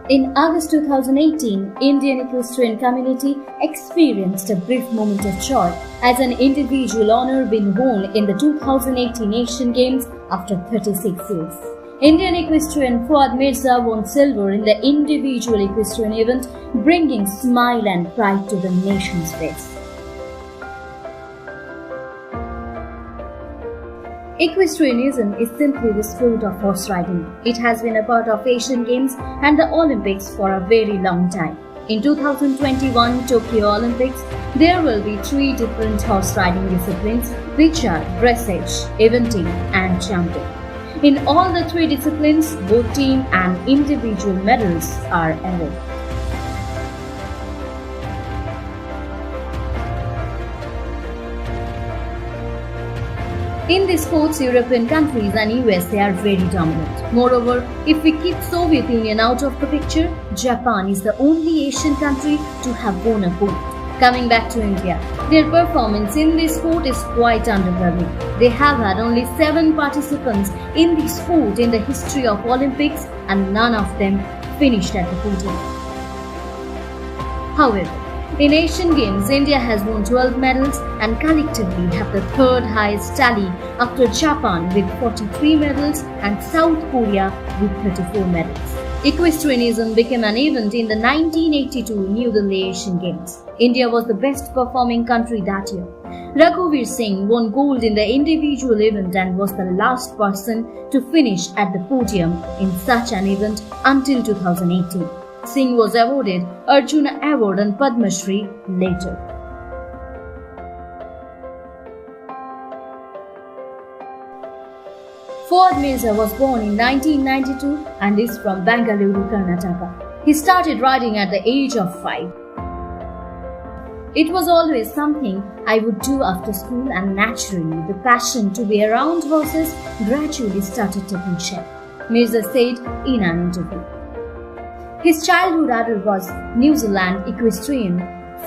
In August 2018, Indian Equestrian community experienced a brief moment of joy as an individual honor been won in the 2018 Asian Games after 36 years. Indian Equestrian FOUAAD MIRZA won silver in the individual equestrian event, bringing smile and pride to the nation's face. Equestrianism is simply the sport of horse riding. It has been a part of Asian Games and the Olympics for a very long time. In 2021 Tokyo Olympics, there will be 3 different horse riding disciplines, which are dressage, eventing and jumping. In all the 3 disciplines, both team and individual medals are awarded. In these sports, European countries and USA are very dominant. Moreover, if we keep Soviet Union out of the picture, Japan is the only Asian country to have won a gold. Coming back to India, their performance in this sport is quite underwhelming. They have had only 7 participants in the sport in the history of Olympics and none of them finished at the podium. However, in Asian Games, India has won 12 medals and collectively have the 3rd highest tally after Japan with 43 medals and South Korea with 34 medals. Equestrianism became an event in the 1982 New Delhi Asian Games. India was the best performing country that year. Raghuveer Singh won gold in the individual event and was the last person to finish at the podium in such an event until 2018. Singh was awarded Arjuna Award and Padma Shri later. FOUAAD MIRZA was born in 1992 and is from Bengaluru, Karnataka. He started riding at the age of 5. It was always something I would do after school, and naturally the passion to be around horses gradually started taking shape, Mirza said in an interview. His childhood idol was New Zealand equestrian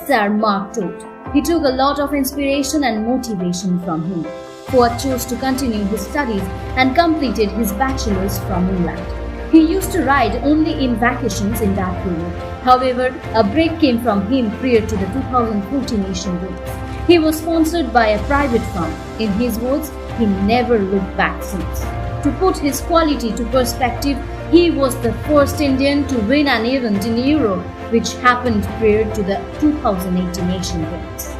Sir Mark Todd. He took a lot of inspiration and motivation from him. FOUAAD chose to continue his studies and completed his bachelor's from England. He used to ride only in vacations in that period. However, a break came from him prior to the 2014 Asian Games. He was sponsored by a private firm. In his words, he never looked back since. To put his quality to perspective, he was the first Indian to win an event in Europe, which happened prior to the 2018 Asian Games.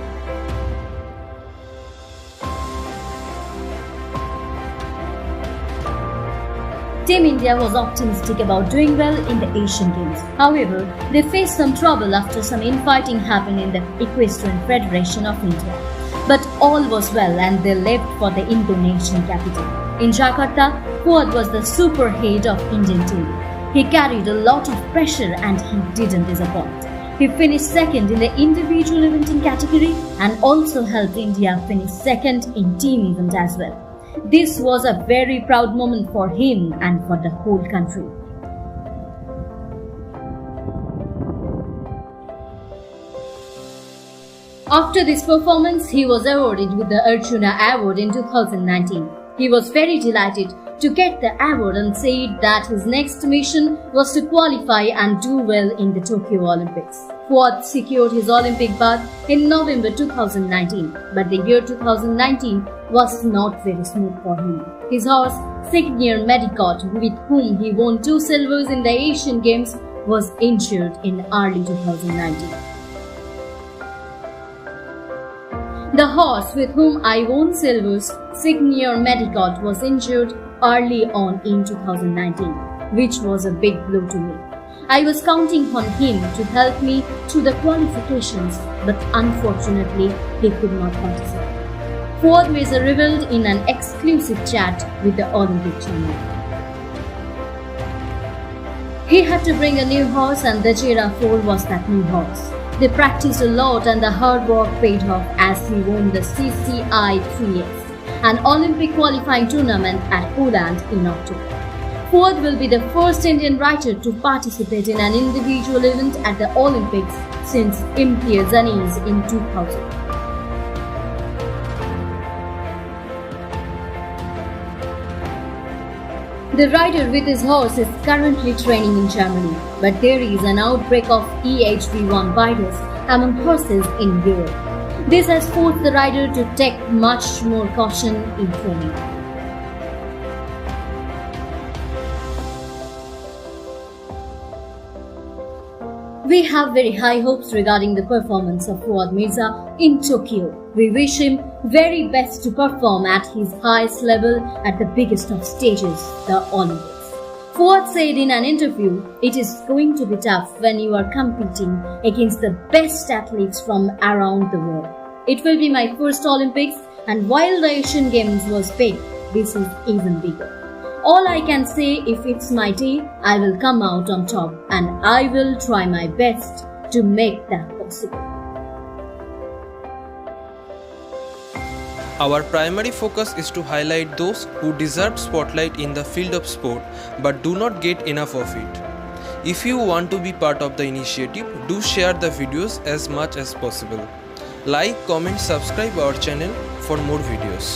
Team India was optimistic about doing well in the Asian Games. However, they faced some trouble after some infighting happened in the Equestrian Federation of India. But all was well and they left for the Indonesian capital. In Jakarta, FOUAAD was the super head of Indian team. He carried a lot of pressure and he didn't disappoint. He finished 2nd in the individual eventing category and also helped India finish 2nd in team event as well. This was a very proud moment for him and for the whole country. After this performance, he was awarded with the Arjuna Award in 2019. He was very delighted to get the award and said that his next mission was to qualify and do well in the Tokyo Olympics. FOUAAD secured his Olympic berth in November 2019, but the year 2019 was not very smooth for him. His horse, Signier Medicott, with whom he won 2 silvers in the Asian Games, was injured in early 2019. The horse with whom I won silvers, Signier Medicott, was injured early on in 2019, which was a big blow to me. I was counting on him to help me through the qualifications, but unfortunately, he could not participate. FOUAAD Mirza revealed in an exclusive chat with the Olympic channel. He had to bring a new horse and the Jera 4 was that new horse. They practiced a lot and the hard work paid off as he won the CCI 3S, an Olympic qualifying tournament at Poland in October. FOUAAD will be the first Indian rider to participate in an individual event at the Olympics since Imtiaz in 2000. The rider with his horse is currently training in Germany, but there is an outbreak of EHV1 virus among horses in Europe. This has forced the rider to take much more caution in training. We have very high hopes regarding the performance of FOUAAD Mirza in Tokyo. We wish him very best to perform at his highest level at the biggest of stages, the Olympics. FOUAAD said in an interview, "It is going to be tough when you are competing against the best athletes from around the world. It will be my first Olympics, and while the Asian Games was big, this is even bigger. All I can say, if it's my day, I will come out on top, and I will try my best to make that possible." Our primary focus is to highlight those who deserve spotlight in the field of sport but do not get enough of it. If you want to be part of the initiative, do share the videos as much as possible. Like, comment, subscribe our channel for more videos.